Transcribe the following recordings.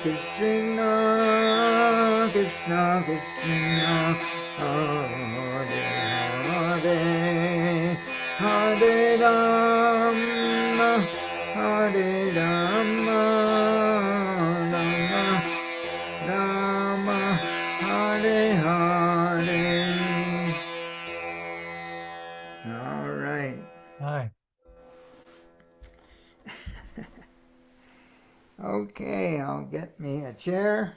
Krishna, Krishna Krishna, Hare Hare, Hare Rama, Hare Rama, Rama Rama, Hare Hare. All right. Hi. Okay, I'll get me a chair.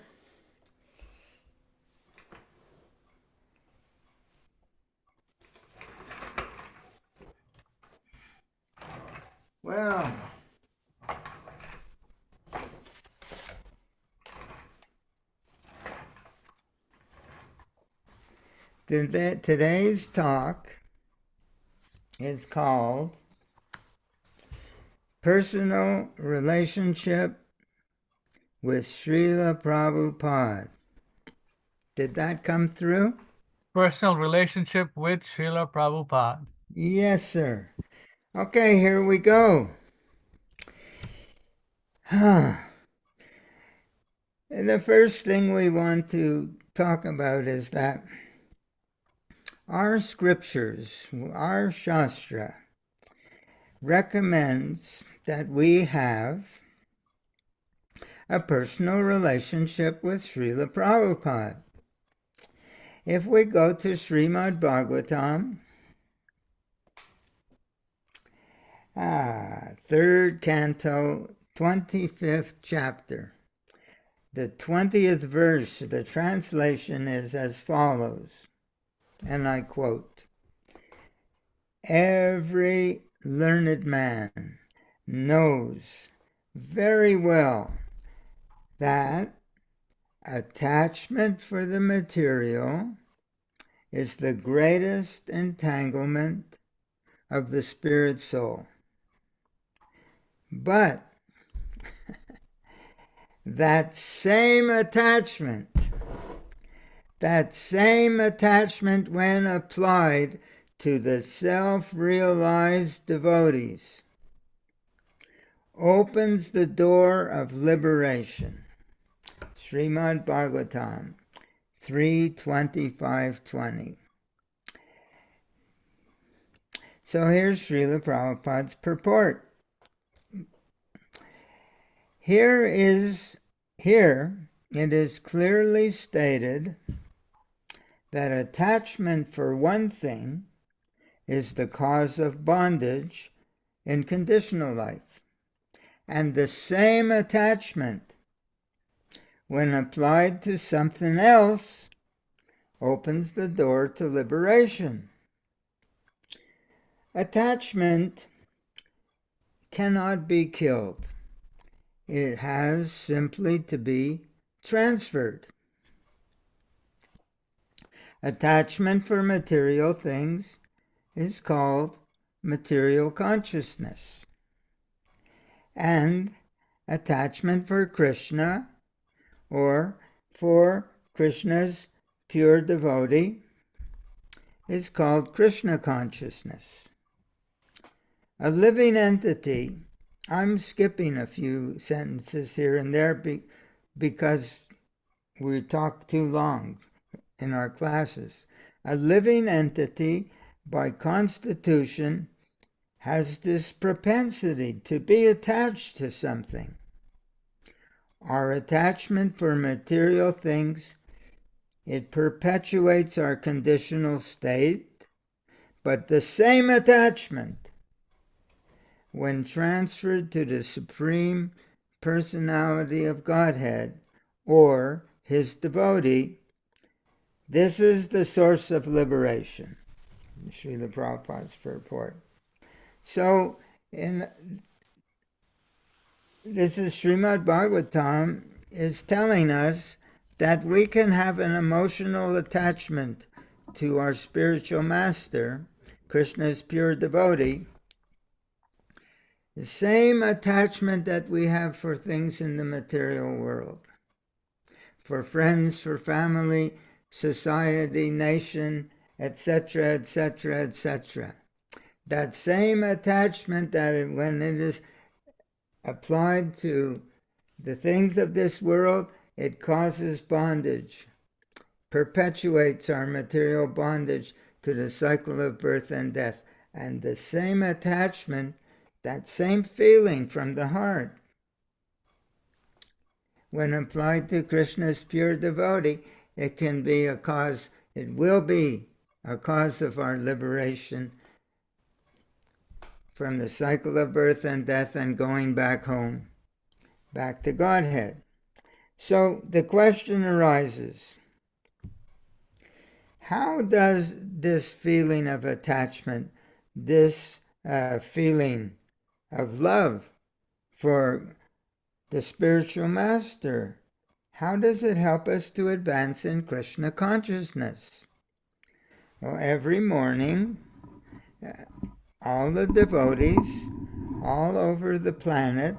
Well, today's talk is called Personal Relationship with Srila Prabhupada. Did that come through? Personal relationship with Srila Prabhupada. Yes, sir. Okay, here we go. And the first thing we want to talk about is that our scriptures, our Shastra, recommends that we have a personal relationship with Srila Prabhupada. If we go to Srimad Bhagavatam, 3rd canto, 25th chapter, the 20th verse, the translation is as follows, and I quote, "Every learned man knows very well that attachment for the material is the greatest entanglement of the spirit soul. But that same attachment when applied to the self-realized devotees opens the door of liberation." Srimad Bhagavatam 3:25-20. So here's Srila Prabhupada's purport. Here it is clearly stated that attachment for one thing is the cause of bondage in conditional life, and the same attachment, when applied to something else, opens the door to liberation. Attachment cannot be killed. It has simply to be transferred. Attachment for material things is called material consciousness. And attachment for Krishna, or for Krishna's pure devotee, is called Krishna consciousness. A living entity, I'm skipping a few sentences here and there because we talk too long in our classes. A living entity, by constitution, has this propensity to be attached to something. Our attachment for material things, it perpetuates our conditional state, but the same attachment, when transferred to the Supreme Personality of Godhead, or His devotee, this is the source of liberation. Srila Prabhupada's purport. So, this is Srimad Bhagavatam is telling us that we can have an emotional attachment to our spiritual master, Krishna's pure devotee, the same attachment that we have for things in the material world, for friends, for family, society, nation, etc., etc., etc. That same attachment that when it is applied to The things of this world, it causes bondage, perpetuates our material bondage to the cycle of birth and death. And the same attachment, that same feeling from the heart, when applied to Krishna's pure devotee, it can be a cause, it will be a cause of our liberation from the cycle of birth and death and going back home, back to Godhead. So the question arises, how does this feeling of attachment, this feeling of love for the spiritual master, how does it help us to advance in Krishna consciousness? Well, every morning, all the devotees all over the planet,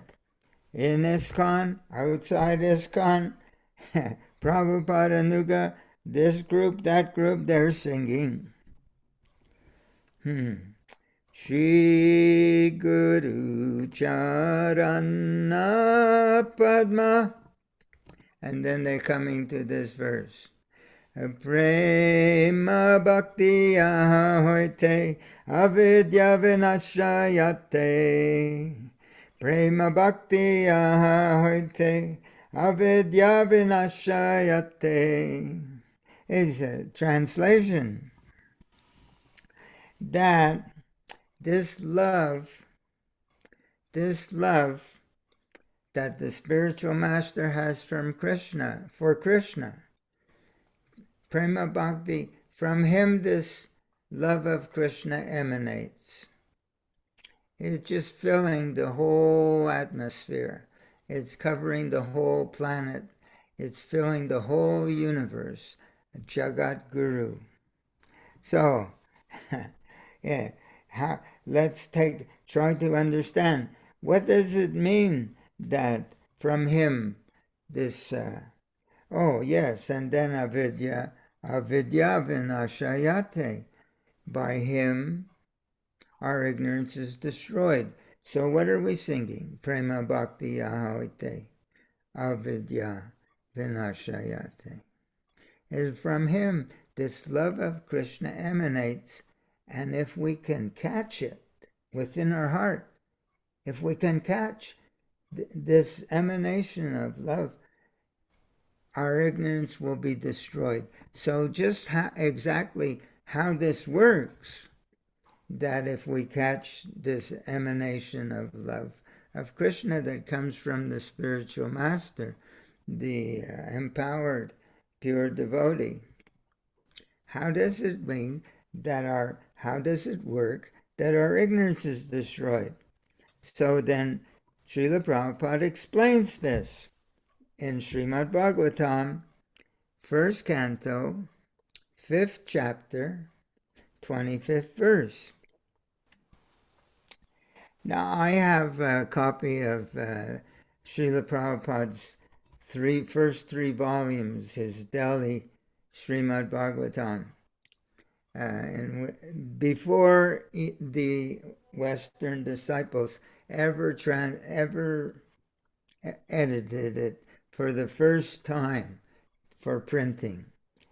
in ISKCON, outside ISKCON, Prabhupada Nuga, this group, that group, they're singing. Shri Guru Charana Padma. And then they're coming to this verse. Prema Bhakti Ahoite Avidya Vinashayate. Prema Bhakti Ahoite Avidya Vinashayate. Is a translation that this love that the spiritual master has from Krishna, for Krishna, Prema Bhakti, from him this love of Krishna emanates. It's just filling the whole atmosphere. It's covering the whole planet. It's filling the whole universe. Jagat Guru. So, yeah, let's try to understand, what does it mean that from him this, oh yes, and then avidya vinashayate, by him our ignorance is destroyed. So what are we singing? Prema Bhakti Ahoite Avidya Vinashayate. And from him this love of Krishna emanates, and if we can catch it within our heart, if we can catch this emanation of love, our ignorance will be destroyed. So just exactly how this works, that if we catch this emanation of love of Krishna that comes from the spiritual master, the empowered pure devotee, how does it mean that how does it work that our ignorance is destroyed? So then Srila Prabhupada explains this in Srimad Bhagavatam, 1st canto, 5th chapter, 25th verse. Now I have a copy of Srila Prabhupada's first three volumes, his Delhi Srimad Bhagavatam. And before the Western disciples ever edited it for the first time for printing.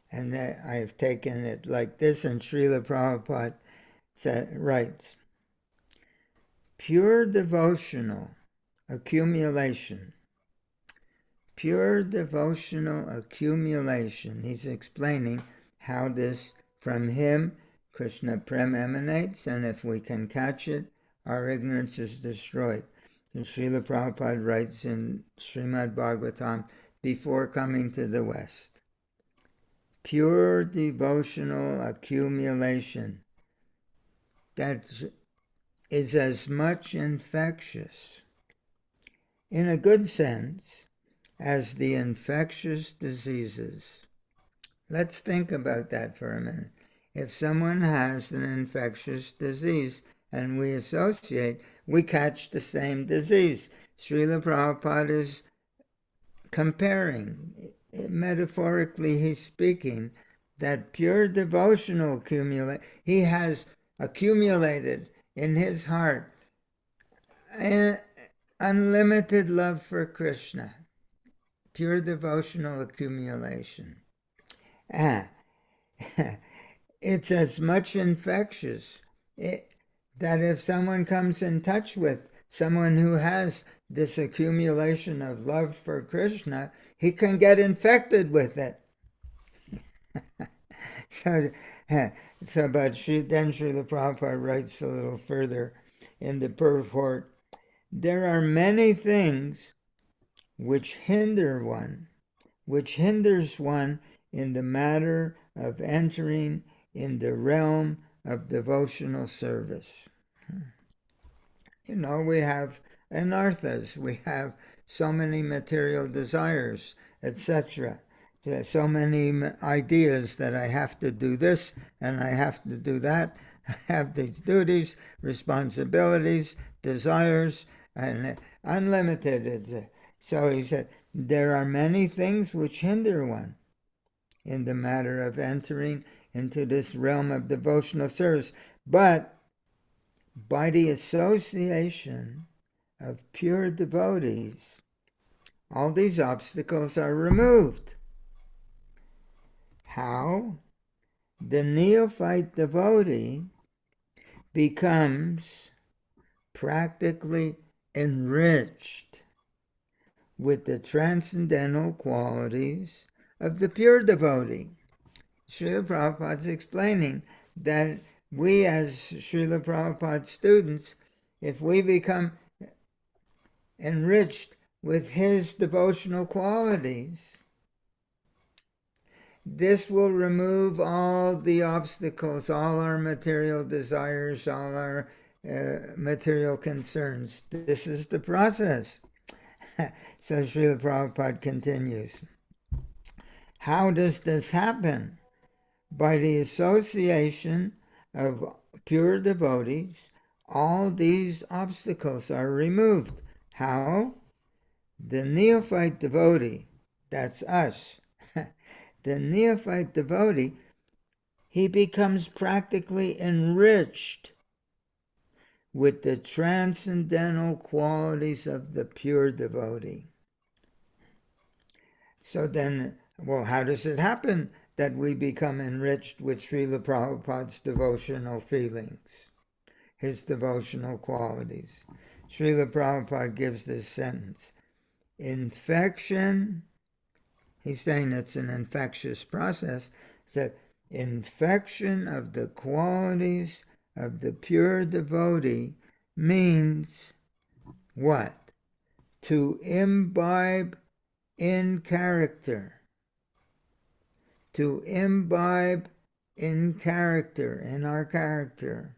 And I've taken it like this, and Srila Prabhupada writes, pure devotional accumulation. Pure devotional accumulation. He's explaining how this, from him, Krishna Prem emanates, and if we can catch it, our ignorance is destroyed. And Srila Prabhupada writes in Srimad Bhagavatam, before coming to the West, pure devotional accumulation that is as much infectious, in a good sense, as the infectious diseases. Let's think about that for a minute. If someone has an infectious disease and we associate, we catch the same disease. Srila Prabhupada is comparing, metaphorically he's speaking, that pure devotional he has accumulated in his heart a unlimited love for Krishna, pure devotional accumulation. It's as much infectious that if someone comes in touch with someone who has this accumulation of love for Krishna, he can get infected with it. But then Srila Prabhupada writes a little further in the purport, there are many things which hinders one in the matter of entering in the realm of devotional service. You know, we have anarthas, we have so many material desires, etc. So many ideas that I have to do this and I have to do that. I have these duties, responsibilities, desires, and unlimited. So he said, there are many things which hinder one in the matter of entering into this realm of devotional service. But by the association of pure devotees, all these obstacles are removed. How? The neophyte devotee becomes practically enriched with the transcendental qualities of the pure devotee. Srila Prabhupada is explaining that we as Srila Prabhupada students, if we become enriched with his devotional qualities, this will remove all the obstacles, all our material desires, all our material concerns. This is the process. So Srila Prabhupada continues. How does this happen? By the association of pure devotees, all these obstacles are removed. How? The neophyte devotee, that's us, the neophyte devotee, he becomes practically enriched with the transcendental qualities of the pure devotee. So then, well, how does it happen that we become enriched with Srila Prabhupada's devotional feelings, his devotional qualities? Srila Prabhupada gives this sentence. Infection, he's saying it's an infectious process, that infection of the qualities of the pure devotee means what? To imbibe in character. To imbibe in character, in our character,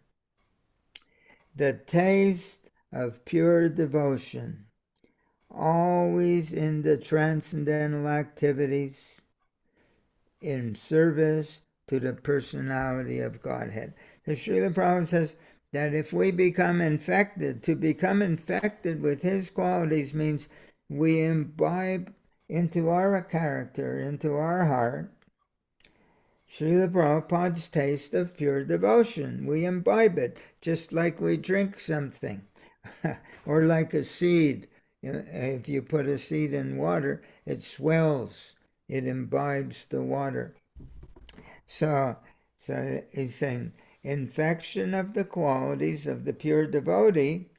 the taste of pure devotion, always in the transcendental activities, in service to the personality of Godhead. So Srila Prabhupada says that if we become infected, to become infected with his qualities means we imbibe into our character, into our heart, Srila Prabhupada's taste of pure devotion. We imbibe it, just like we drink something, or like a seed. If you put a seed in water, it swells, it imbibes the water. So he's saying, infection of the qualities of the pure devotee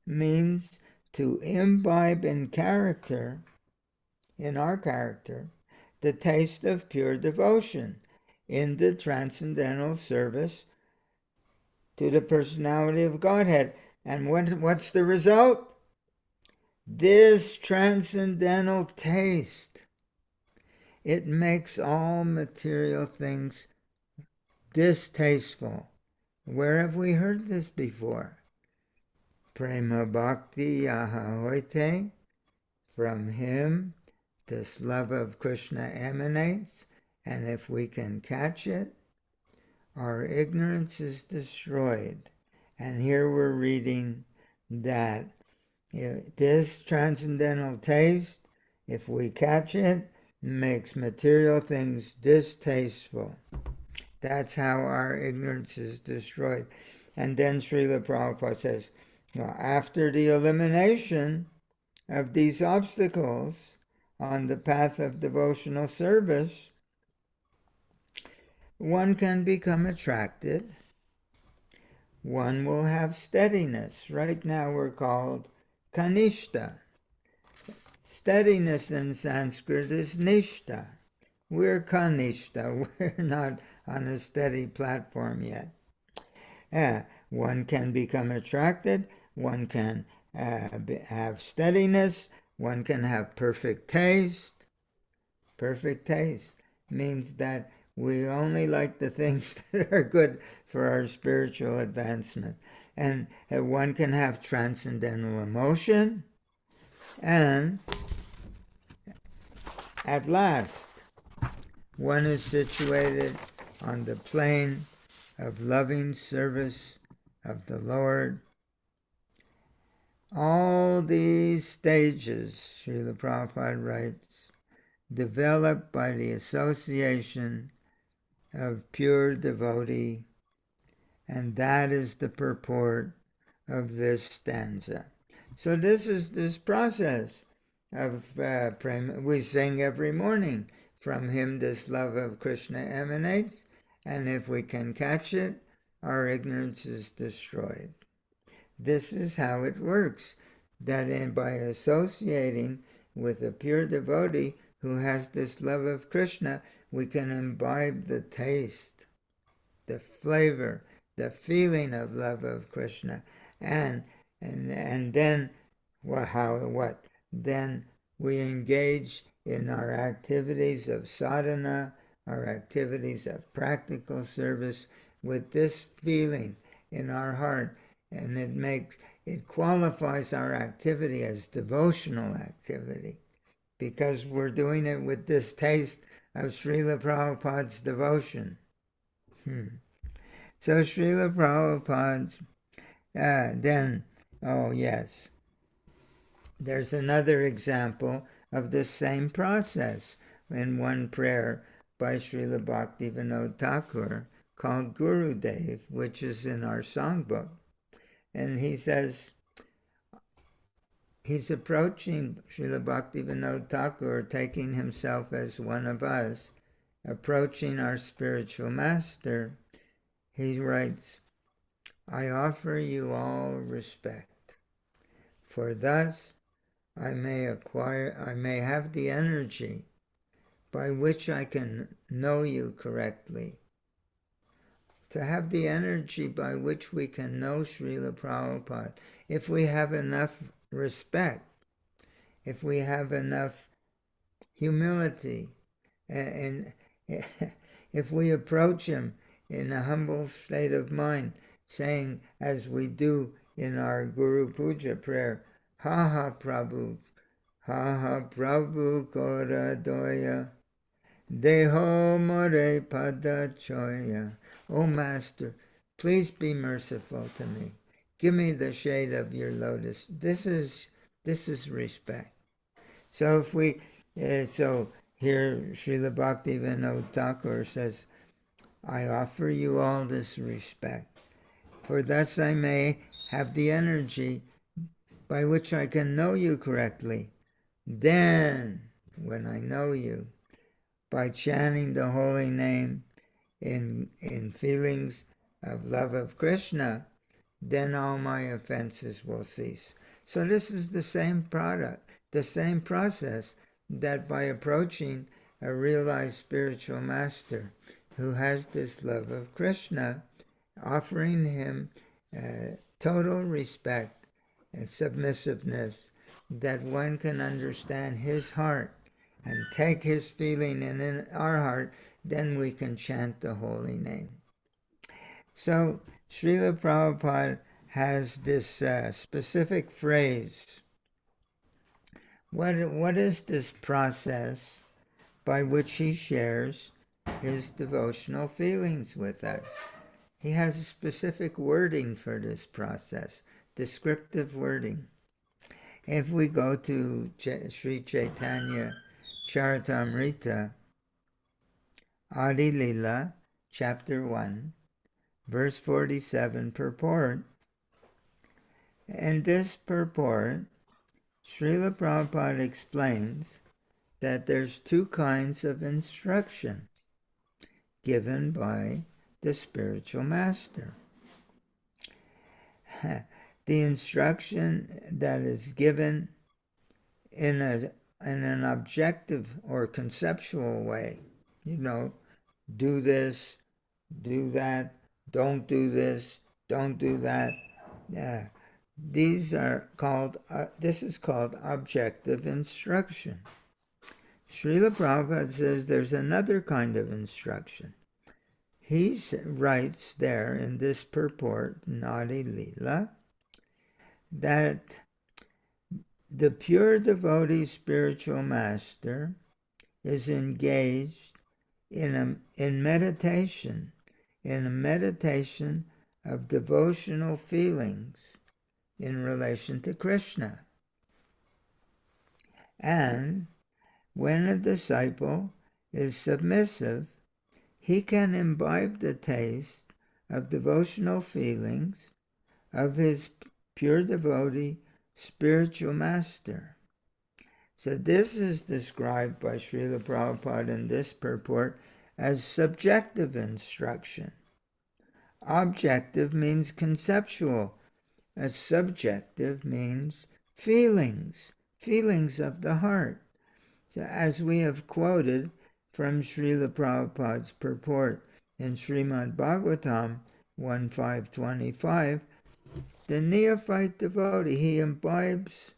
means to imbibe in character, in our character, the taste of pure devotion in the transcendental service to the personality of Godhead. And what's the result? This transcendental taste, it makes all material things distasteful. Where have we heard this before? Prema bhakti yaha from him this love of Krishna emanates, and if we can catch it, our ignorance is destroyed. And here we're reading that this transcendental taste, if we catch it, makes material things distasteful. That's how our ignorance is destroyed. And then Srila Prabhupada says, after the elimination of these obstacles on the path of devotional service, one can become attracted. One will have steadiness. Right now we're called kanishta. Steadiness in Sanskrit is nishta. We're kanishta. We're not on a steady platform yet. One can become attracted. One can have steadiness. One can have perfect taste. Perfect taste means that we only like the things that are good for our spiritual advancement. And one can have transcendental emotion. And at last, one is situated on the plane of loving service of the Lord. All these stages, Srila Prabhupada writes, developed by the association of pure devotee, and that is the purport of this stanza. So this is this process of prema. We sing every morning, from him this love of Krishna emanates, and if we can catch it, our ignorance is destroyed. This is how it works, that by associating with a pure devotee who has this love of Krishna, we can imbibe the taste, the flavor, the feeling of love of Krishna. And then, what? Then we engage in our activities of sadhana, our activities of practical service with this feeling in our heart, and it qualifies our activity as devotional activity, because we're doing it with this taste of Srila Prabhupada's devotion. So Srila Prabhupada's, there's another example of the same process in one prayer by Srila Bhaktivinoda Thakur called Gurudev, which is in our songbook. And he says, he's approaching Srila Bhaktivinoda Thakur, taking himself as one of us, approaching our spiritual master. He writes, I offer you all respect, for thus I may have the energy by which I can know you correctly. To have the energy by which we can know Srila Prabhupada, if we have enough respect, if we have enough humility, and if we approach him in a humble state of mind, saying, as we do in our Guru Puja prayer, Ha ha Prabhu Kora Doya, Deho More Pada Choya. O Master, please be merciful to me. Give me the shade of your lotus. This is respect. So if we, so here Srila Bhaktivinoda Thakur says, I offer you all this respect, for thus I may have the energy by which I can know you correctly. Then, when I know you, by chanting the holy name in feelings of love of Krishna, then all my offenses will cease. So this is the same product, the same process, that by approaching a realized spiritual master who has this love of Krishna, offering him total respect and submissiveness, that one can understand his heart and take his feeling in our heart, then we can chant the holy name. So Srila Prabhupada has this specific phrase. What is this process by which he shares his devotional feelings with us? He has a specific wording for this process, descriptive wording. If we go to Sri Chaitanya Charitamrita, Adi Lila, chapter 1, verse 47, purport, and this purport Srila Prabhupada explains that there's two kinds of instruction given by the spiritual master. The instruction that is given in an objective or conceptual way, do this, do that, don't do this, don't do that. This is called objective instruction. Srila Prabhupada says there's another kind of instruction. He writes there in this purport, Nadi Lila, that the pure devotee spiritual master is engaged in meditation, in a meditation of devotional feelings in relation to Krishna. And when a disciple is submissive, he can imbibe the taste of devotional feelings of his pure devotee spiritual master. So this is described by Srila Prabhupada in this purport as subjective instruction. Objective means conceptual. Subjective means feelings of the heart. So as we have quoted from Srila Prabhupada's purport in Srimad Bhagavatam 1.5.25, the neophyte devotee, he imbibes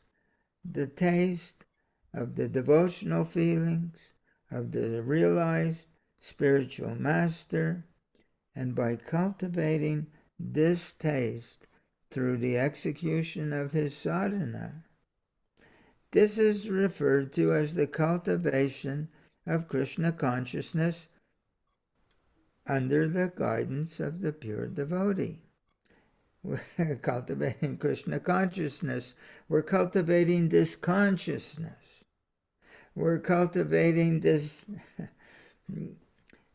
the taste of the devotional feelings of the realized spiritual master, and by cultivating this taste through the execution of his sadhana, this is referred to as the cultivation of Krishna consciousness under the guidance of the pure devotee. We're cultivating Krishna consciousness. We're cultivating this consciousness. We're cultivating this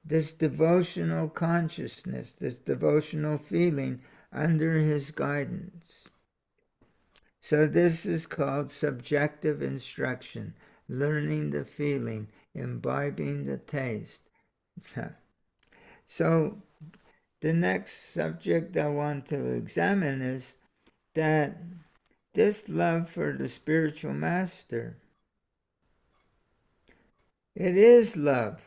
devotional consciousness, this devotional feeling under his guidance. So this is called subjective instruction, learning the feeling, imbibing the taste. So the next subject I want to examine is that this love for the spiritual master, it is love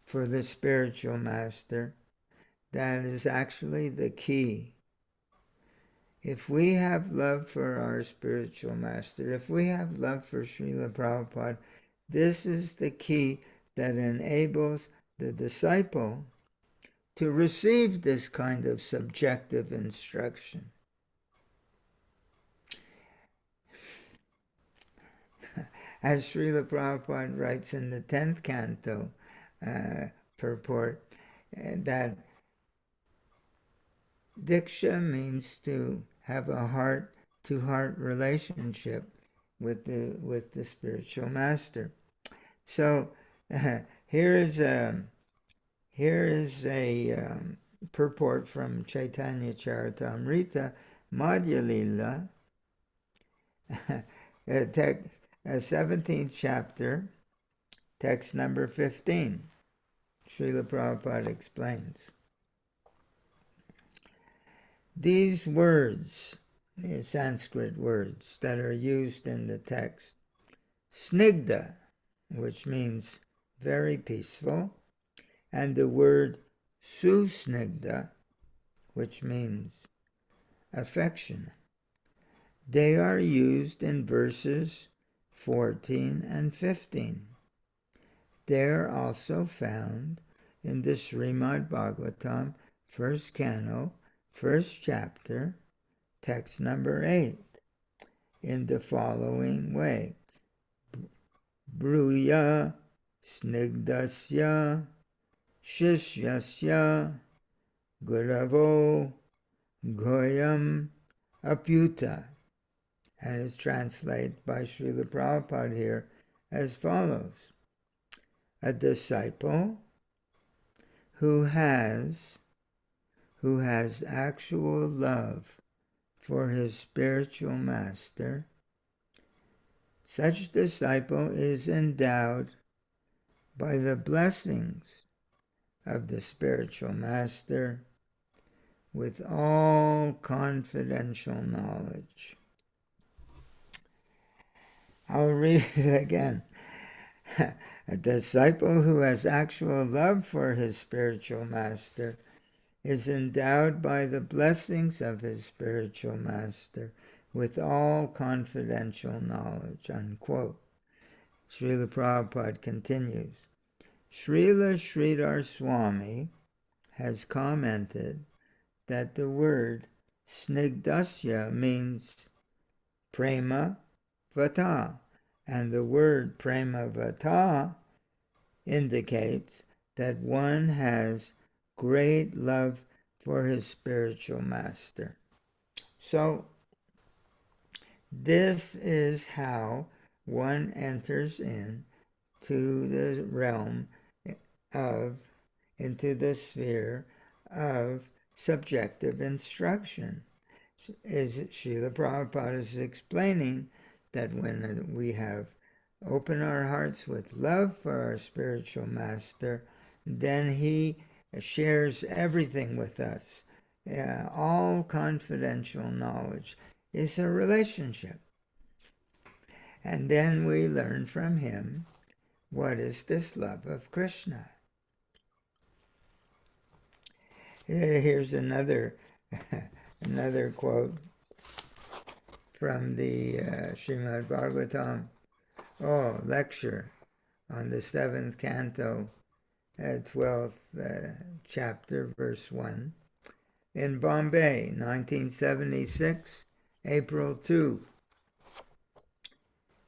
for the spiritual master that is actually the key. If we have love for our spiritual master, if we have love for Srila Prabhupada, this is the key that enables the disciple to receive this kind of subjective instruction. As Srila Prabhupada writes in the 10th canto purport, that Diksha means to have a heart-to-heart relationship with the spiritual master. So here is a purport from Chaitanya Charitamrita, Madhya Lila, 17th chapter, text number 15. Srila Prabhupada explains. These words, the Sanskrit words that are used in the text, snigdha, which means very peaceful, and the word susnigdha, which means affection, they are used in verses 14 and 15. They're also found in the Srimad Bhagavatam, 1st canto, 1st chapter, text number 8, in the following way. Bruya snigdasya shishyasya guravo goyam apyuta. And it's translated by Srila Prabhupada here as follows. A disciple who has actual love for his spiritual master Such disciple is endowed by the blessings of the spiritual master with all confidential knowledge. I'll read it again. A disciple who has actual love for his spiritual master is endowed by the blessings of his spiritual master with all confidential knowledge, unquote. Srila Prabhupada continues, Srila Sridhar Swami has commented that the word snigdasya means prema vata, and the word prema vata indicates that one has great love for his spiritual master. So this is how one enters into the realm of, into the sphere of subjective instruction. Is Srila Prabhupada is explaining that when we have opened our hearts with love for our spiritual master, then he shares everything with us. All confidential knowledge is a relationship. And then we learn from him what is this love of Krishna. Here's another quote from the Srimad Bhagavatam lecture on the 7th canto, 12th chapter, verse 1, in Bombay, 1976, April 2.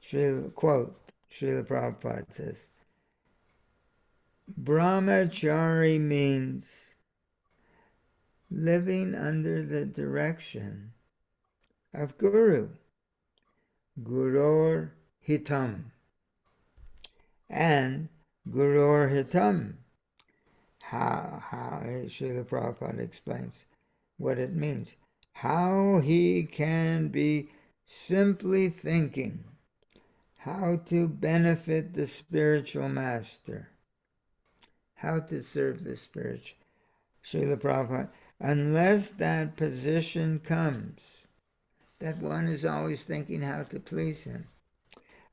Srila Prabhupada says, Brahmachari means living under the direction of Guru, Gurur Hitam, and Gurur Hitam. How Srila Prabhupada explains what it means. How he can be simply thinking how to benefit the spiritual master, how to serve the spiritual. Srila Prabhupada, unless that position comes, that one is always thinking how to please him,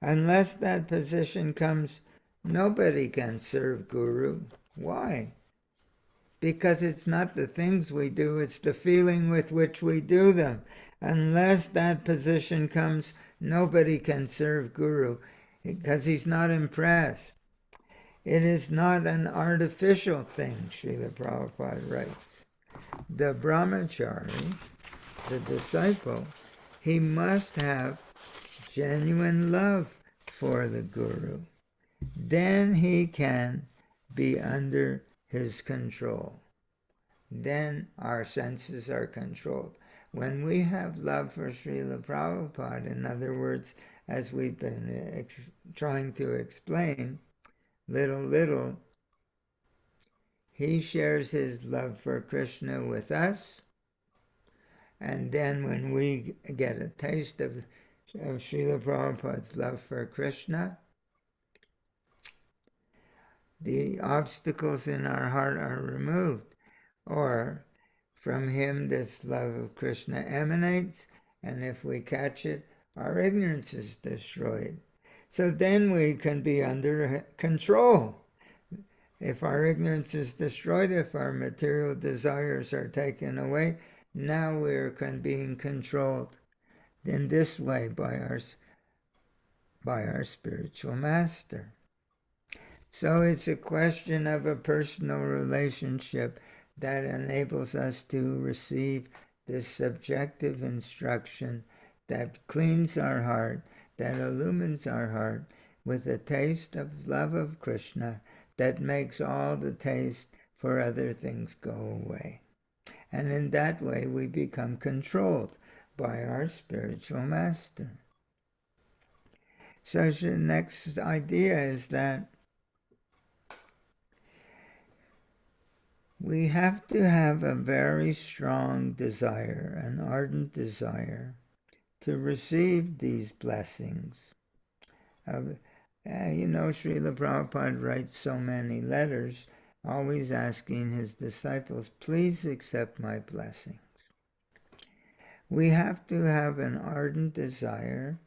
unless that position comes, nobody can serve Guru. Why? Because it's not the things we do, it's the feeling with which we do them. Unless that position comes, nobody can serve Guru, because he's not impressed. It is not an artificial thing, Srila Prabhupada writes. The brahmachari, the disciple, he must have genuine love for the Guru. Then he can be under his control. Then our senses are controlled. When we have love for Srila Prabhupada, in other words, as we've been trying to explain, little, he shares his love for Krishna with us, and then when we get a taste of Srila Prabhupada's love for Krishna, the obstacles in our heart are removed, or from him this love of Krishna emanates, and if we catch it, our ignorance is destroyed. So then we can be under control. If our ignorance is destroyed, if our material desires are taken away, now we can be controlled in this way by our spiritual master. So it's a question of a personal relationship that enables us to receive this subjective instruction that cleans our heart, that illumines our heart with a taste of love of Krishna that makes all the taste for other things go away. And in that way we become controlled by our spiritual master. So the next idea is that we have to have a very strong desire, an ardent desire, to receive these blessings Srila Prabhupada writes so many letters, always asking his disciples, please accept my blessings. We have to have an ardent desire,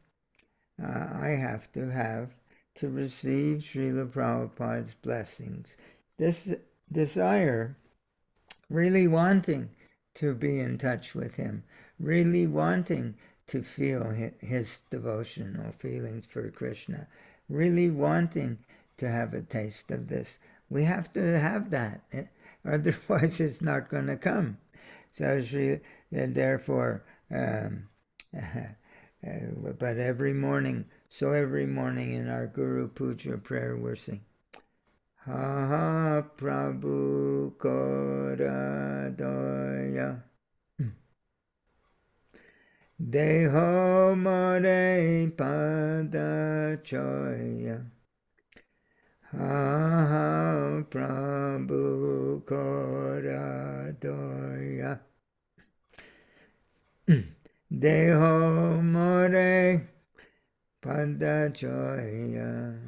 I have to receive Srila Prabhupada's blessings. This desire, really wanting to be in touch with him, really wanting to feel his devotional feelings for Krishna, really wanting to have a taste of this. We have to have that, otherwise it's not going to come. So therefore, but every morning in our Guru Puja prayer we're saying, Ha ha Prabhu Koradoya Deho More Pada Choya Ha ha Prabhu Koradoya Deho More Pada Choya.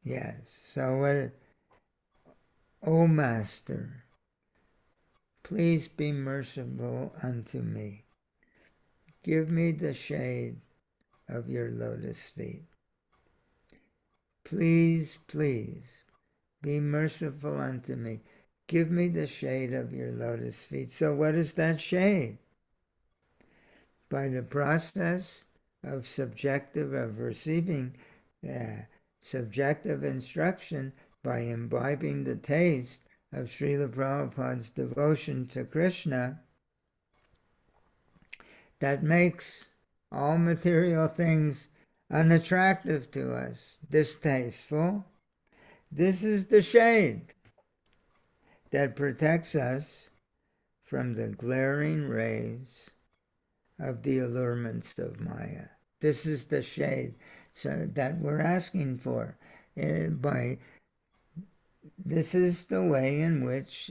Yes, so O Master, please be merciful unto me. Give me the shade of your lotus feet. Please, please, be merciful unto me. Give me the shade of your lotus feet. So what is that shade? By the process of receiving subjective instruction, by imbibing the taste of Srila Prabhupada's devotion to Krishna, that makes all material things unattractive to us, distasteful. This is the shade that protects us from the glaring rays of the allurements of Maya. This is the shade that we're asking for. This is the way in which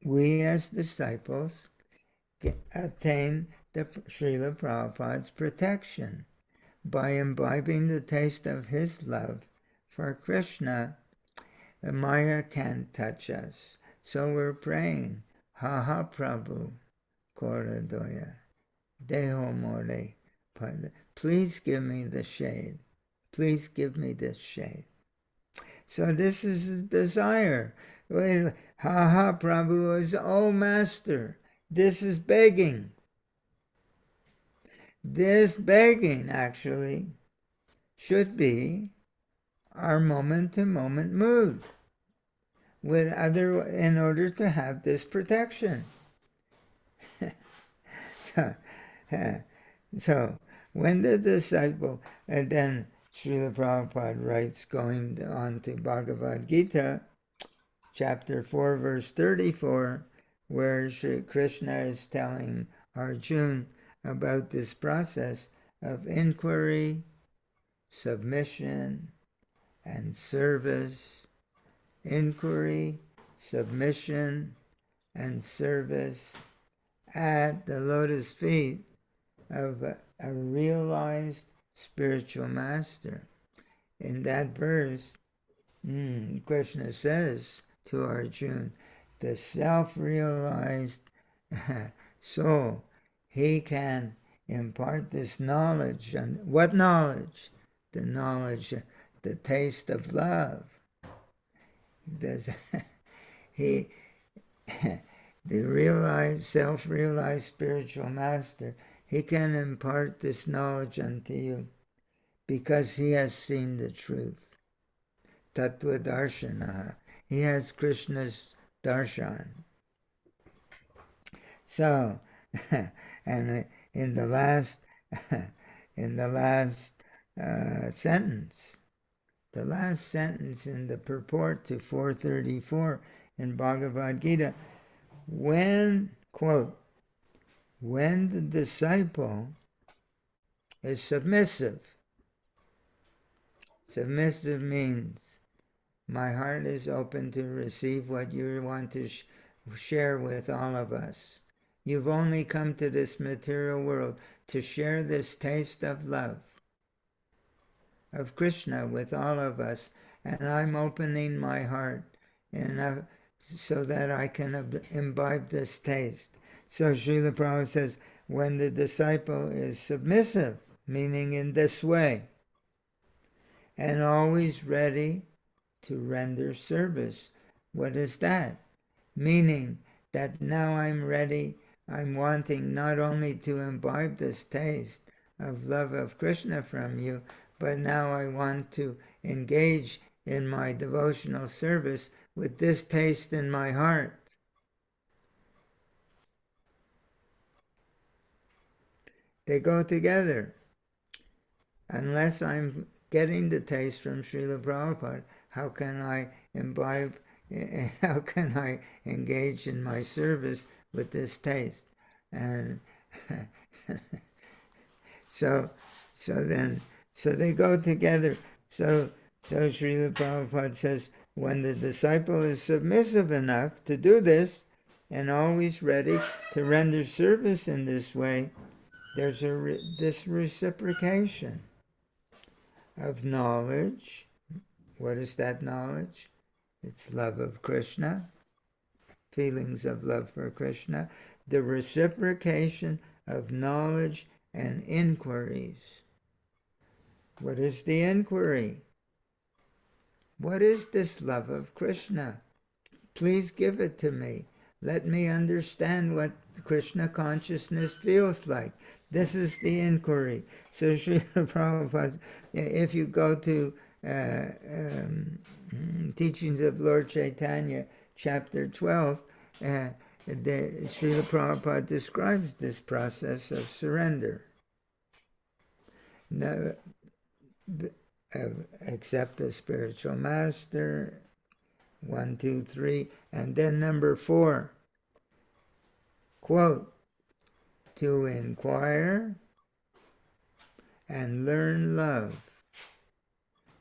we as disciples obtain the Srila Prabhupada's protection. By imbibing the taste of his love for Krishna, Maya can't touch us. So we're praying, Ha ha Prabhu Koradoya Deho More Pada. Please give me the shade. Please give me this shade. So this is the desire. Ha ha Prabhu is, oh Master, this is begging. This begging actually should be our moment-to-moment mood in order to have this protection. So when the disciple, and then Srila Prabhupada writes, going on to Bhagavad Gita, chapter 4, verse 34, where Sri Krishna is telling Arjuna about this process of inquiry, submission, and service. Inquiry, submission, and service at the lotus feet of a realized spiritual master. In that verse, Krishna says to Arjuna, the self-realized soul, he can impart this knowledge. And what knowledge? The knowledge, the taste of love. The realized, self-realized spiritual master, he can impart this knowledge unto you because he has seen the truth. Tattva darshana. He has Krishna's darshan. So, and in the last sentence, the last sentence in the purport to 434 in Bhagavad Gita, when, quote, when the disciple is submissive. Submissive means my heart is open to receive what you want to share with all of us. You've only come to this material world to share this taste of love. of Krishna with all of us, and I'm opening my heart and so that I can imbibe this taste. So Srila Prabhupada says, when the disciple is submissive, meaning in this way, and always ready to render service. What is that? Meaning that now I'm ready, I'm wanting not only to imbibe this taste of love of Krishna from you, but now I want to engage in my devotional service with this taste in my heart. They go together. Unless I'm getting the taste from Srila Prabhupada, how can I imbibe, how can I engage in my service with this taste? And so they go together. So Srila Prabhupada says, when the disciple is submissive enough to do this, and always ready to render service in this way, there's this reciprocation of knowledge. What is that knowledge? It's love of Krishna, feelings of love for Krishna, the reciprocation of knowledge and inquiries. What is the inquiry? What is this love of Krishna? Please give it to me. Let me understand what Krishna consciousness feels like. This is the inquiry. So Srila Prabhupada, if you go to Teachings of Lord Chaitanya, chapter 12, Srila Prabhupada describes this process of surrender. Now, accept a spiritual master, 1, 2, 3, and then number 4, quote, to inquire and learn love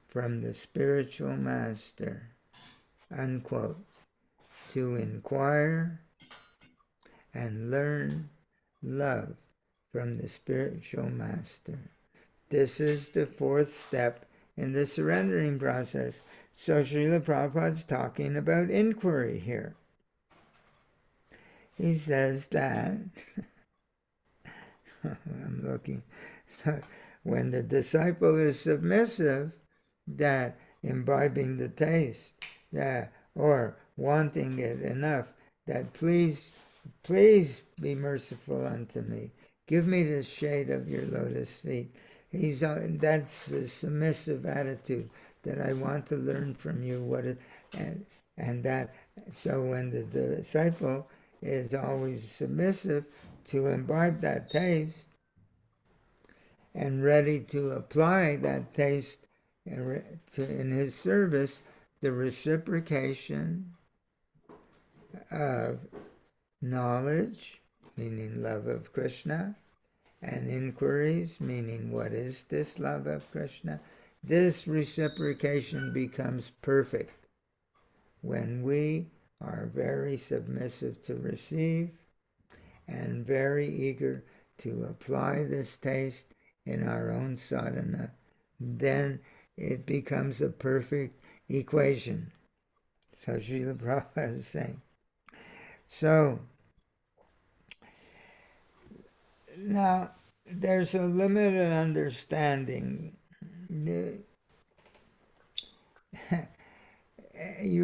from the spiritual master, unquote. To inquire and learn love from the spiritual master. This is the 4th step in the surrendering process. So Srila Prabhupada's talking about inquiry here. He says that, I'm looking, when the disciple is submissive, that imbibing the taste, or wanting it enough, that please be merciful unto me. Give me the shade of your lotus feet. That's the submissive attitude, that I want to learn from you what it, and that, so when the disciple is always submissive to imbibe that taste and ready to apply that taste in his service, the reciprocation of knowledge, meaning love of Krishna, and inquiries, meaning what is this love of Krishna, this reciprocation becomes perfect when we are very submissive to receive and very eager to apply this taste in our own sadhana. Then it becomes a perfect equation. So Srila Prabhupada is saying. So, now, there's a limited understanding. You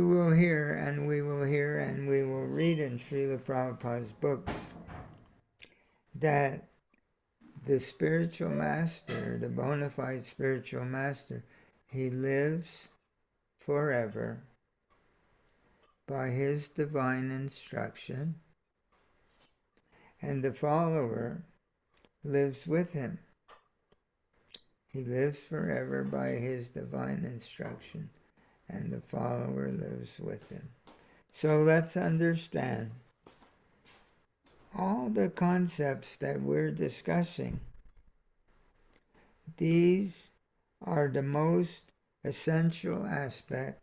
will hear, and we will hear, and we will read in Srila Prabhupada's books that the spiritual master, the bona fide spiritual master, he lives forever by his divine instruction, and the follower lives with him. He lives forever by his divine instruction, and the follower lives with him. So let's understand all the concepts that we're discussing. These are the most essential aspects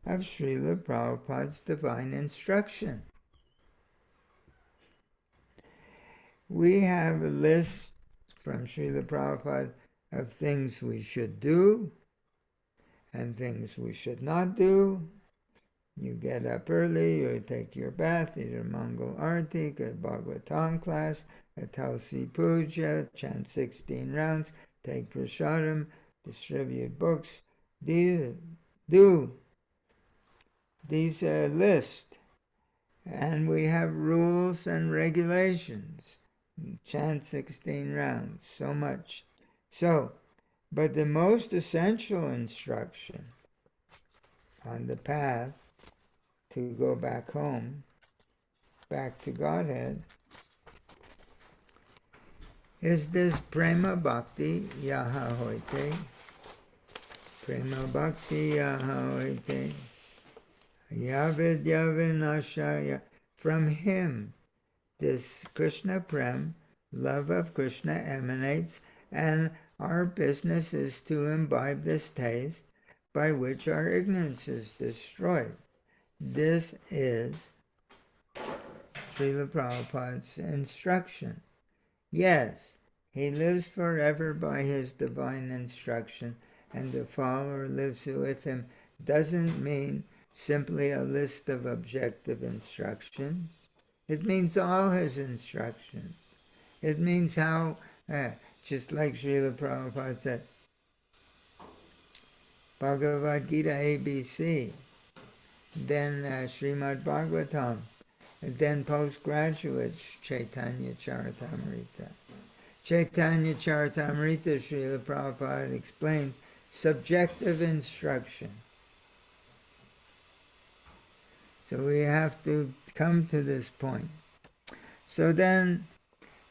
of Srila Prabhupada's divine instruction. We have a list from Srila Prabhupada of things we should do and things we should not do. You get up early, you take your bath, eat a Mongol Arti, a Bhagavatam class, a Tulsi Puja, chant 16 rounds, take prasadam, distribute books. Do these list. And we have rules and regulations. Chant 16 rounds, so much. So, but the most essential instruction on the path to go back home, back to Godhead, is this prema bhakti yaha hoite. Prema bhakti yaha hoite. Yavidya vinashaya. From him, this Krishna prem, love of Krishna, emanates, and our business is to imbibe this taste by which our ignorance is destroyed. This is Srila Prabhupada's instruction. Yes, he lives forever by his divine instruction, and the follower lives with him doesn't mean simply a list of objective instructions. It means all his instructions. It means how, just like Srila Prabhupada said, Bhagavad Gita ABC, then Srimad Bhagavatam, and then postgraduate Chaitanya Charitamrita. Chaitanya Charitamrita, Srila Prabhupada explains subjective instruction. So we have to come to this point. So then,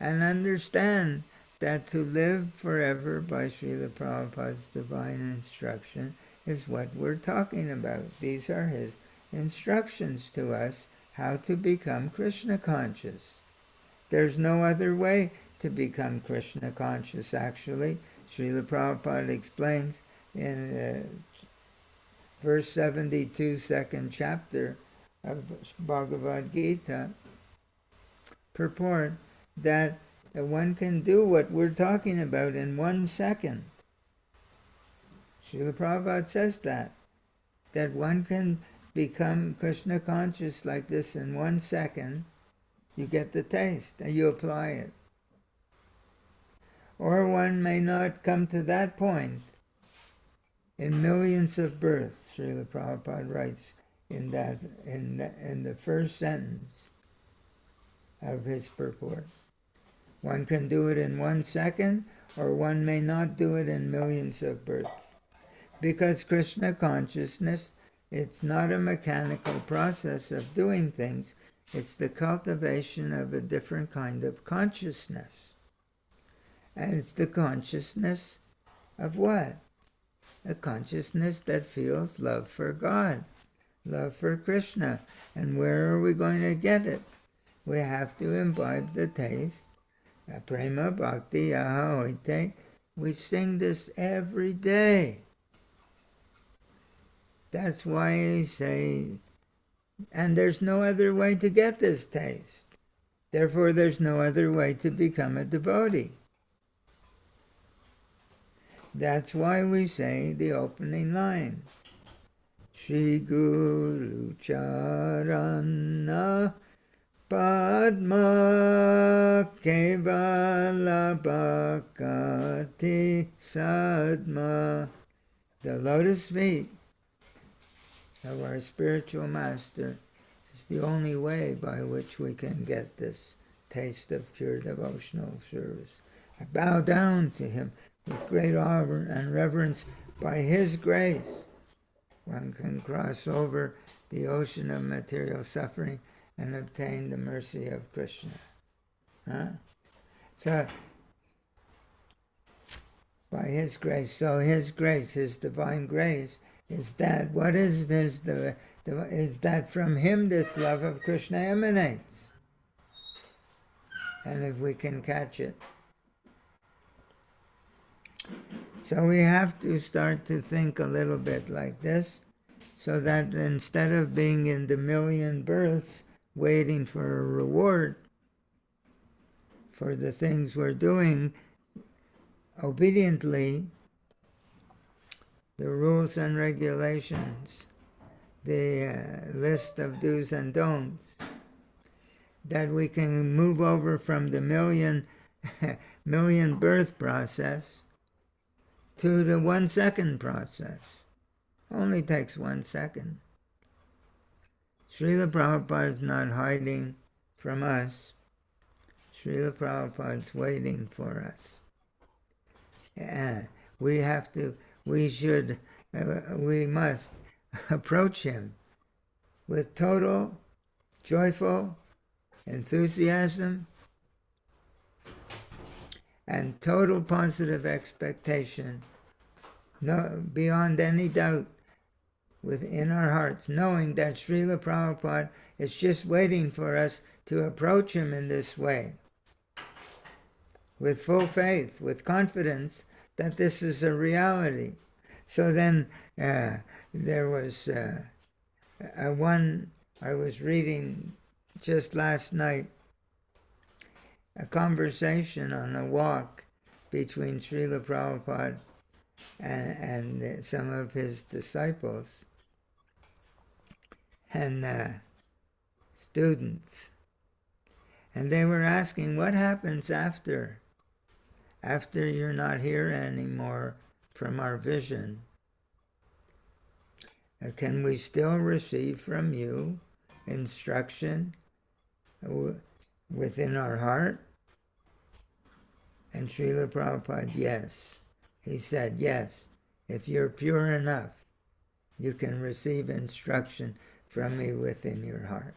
and understand that to live forever by Srila Prabhupada's divine instruction is what we're talking about. These are his instructions to us how to become Krishna conscious. There's no other way to become Krishna conscious, actually. Srila Prabhupada explains in verse 72, second chapter of Bhagavad Gita, purport that one can do what we're talking about in 1 second. Srila Prabhupada says that one can become Krishna conscious like this in 1 second. You get the taste and you apply it. Or one may not come to that point in millions of births. Srila Prabhupada writes in the first sentence of his purport. One can do it in 1 second, or one may not do it in millions of births. Because Krishna consciousness, it's not a mechanical process of doing things. It's the cultivation of a different kind of consciousness. And it's the consciousness of what? A consciousness that feels love for God, love for Krishna. And where are we going to get it? We have to imbibe the taste. Prema bhakti yaha hoite. We sing this every day. That's why I say, and there's no other way to get this taste. Therefore, there's no other way to become a devotee. That's why we say the opening line. Shri Guru Charana Padma Kevala Bhakati Sadma. The lotus feet of our spiritual master is the only way by which we can get this taste of pure devotional service. I bow down to him with great awe and reverence. By his grace, one can cross over the ocean of material suffering and obtain the mercy of Krishna. So, by his grace, his divine grace, is that, what is this? Is that from him this love of Krishna emanates. And if we can catch it. So we have to start to think a little bit like this, so that instead of being in the million births waiting for a reward for the things we're doing, obediently the rules and regulations, the list of do's and don'ts, that we can move over from the million birth process to the 1 second process. Only takes 1 second. Srila Prabhupada is not hiding from us. Srila Prabhupada is waiting for us. We must approach him with total, joyful enthusiasm and total positive expectation, beyond any doubt within our hearts, knowing that Srila Prabhupada is just waiting for us to approach him in this way, with full faith, with confidence that this is a reality. So then there was one I was reading just last night, a conversation on a walk between Srila Prabhupada and some of his disciples and students. And they were asking, what happens after you're not here anymore from our vision? Can we still receive from you instruction within our heart? And Srila Prabhupada, yes. He said, yes, if you're pure enough, you can receive instruction from me within your heart.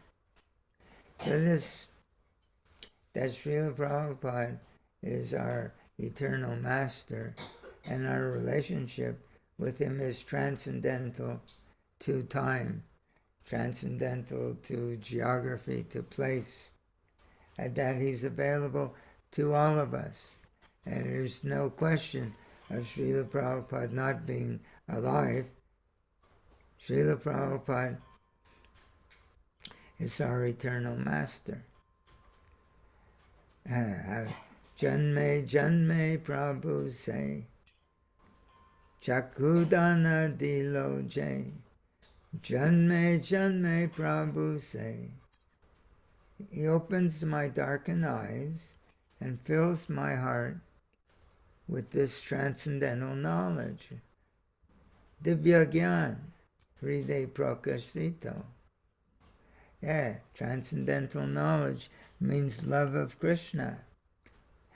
So that Srila Prabhupada is our eternal master, and our relationship with him is transcendental to time, transcendental to geography, to place, and that he's available to all of us. And there's no question of Srila Prabhupada not being alive. Srila Prabhupada is our eternal master. Janme Janme Prabhu say, Chakudana Dilo Jay. Janme Janme Prabhu say. He opens my darkened eyes and fills my heart with this transcendental knowledge. Divya Gyan, Hriday Prakashito. Yeah, transcendental knowledge means love of Krishna.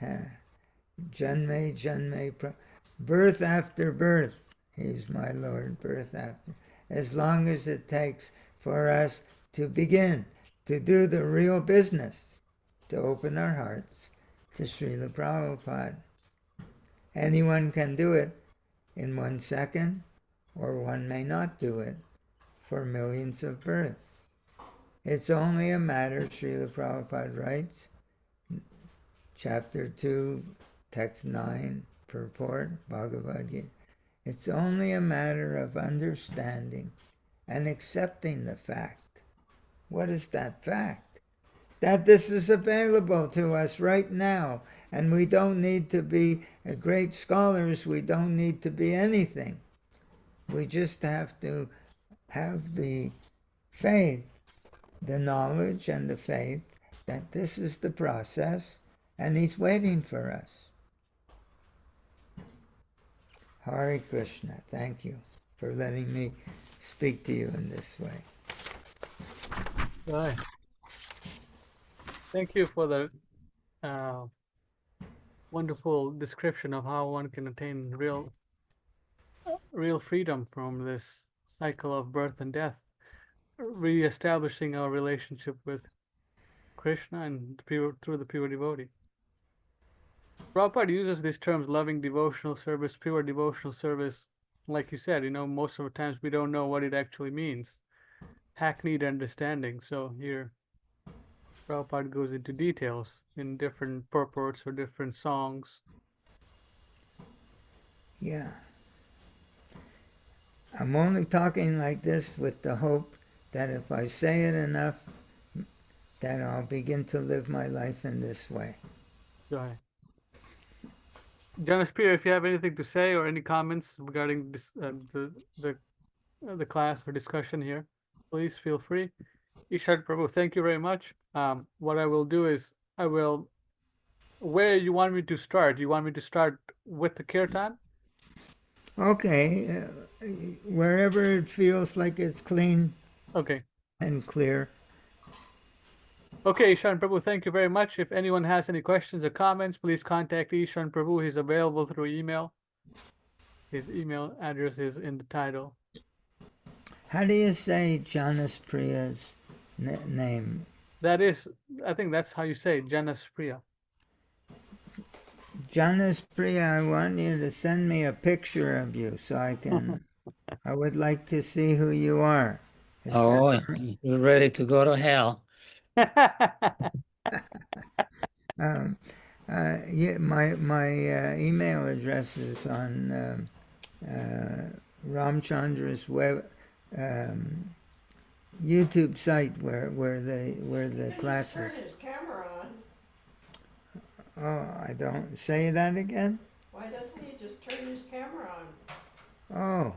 Janme, Janme, birth after birth, he's my Lord, birth after. As long as it takes for us to begin to do the real business, to open our hearts to Srila Prabhupada. Anyone can do it in 1 second, or one may not do it for millions of births. It's only a matter, Srila Prabhupada writes, chapter 2, text 9, purport, Bhagavad Gita. It's only a matter of understanding and accepting the fact. What is that fact? That this is available to us right now, and we don't need to be great scholars, we don't need to be anything. We just have to have the faith, the knowledge and the faith that this is the process, and he's waiting for us. Hare Krishna, thank you for letting me speak to you in this way. Right. Thank you for the wonderful description of how one can attain real freedom from this cycle of birth and death, re-establishing our relationship with Krishna and through the pure devotee. Prabhupada uses these terms, loving devotional service, pure devotional service. Like you said, most of the times we don't know what it actually means. Hackneyed understanding. So here, Prabhupada goes into details in different purports or different songs. Yeah. I'm only talking like this with the hope that if I say it enough, that I'll begin to live my life in this way. Right. Janaspir, if you have anything to say or any comments regarding this, the class or discussion here, please feel free. Ishad Prabhu, thank you very much. What I will do is I will. Where you want me to start? You want me to start with the kirtan? Okay, wherever it feels like it's clean Okay. and clear. Okay, Ishan Prabhu, thank you very much. If anyone has any questions or comments, please contact Ishan Prabhu. He's available through email. His email address is in the title. How do you say Jonas Priya's name? That is, I think that's how you say it, Janas Priya. Jonas Priya, I want you to send me a picture of you so I can. I would like to see who you are. Oh, you're ready to go to hell. Yeah, my email address is on Ramchandra's web YouTube site where the classes. Turn his camera on. Oh, I don't say that again. Why doesn't he just turn his camera on? Oh,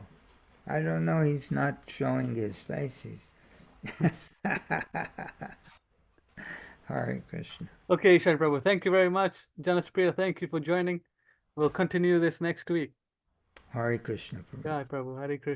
I don't know. He's not showing his face. Hare Krishna. Okay, Ishan Prabhu, thank you very much. Janas Priya, thank you for joining. We'll continue this next week. Hare Krishna. Jai Prabhu, Hare Krishna.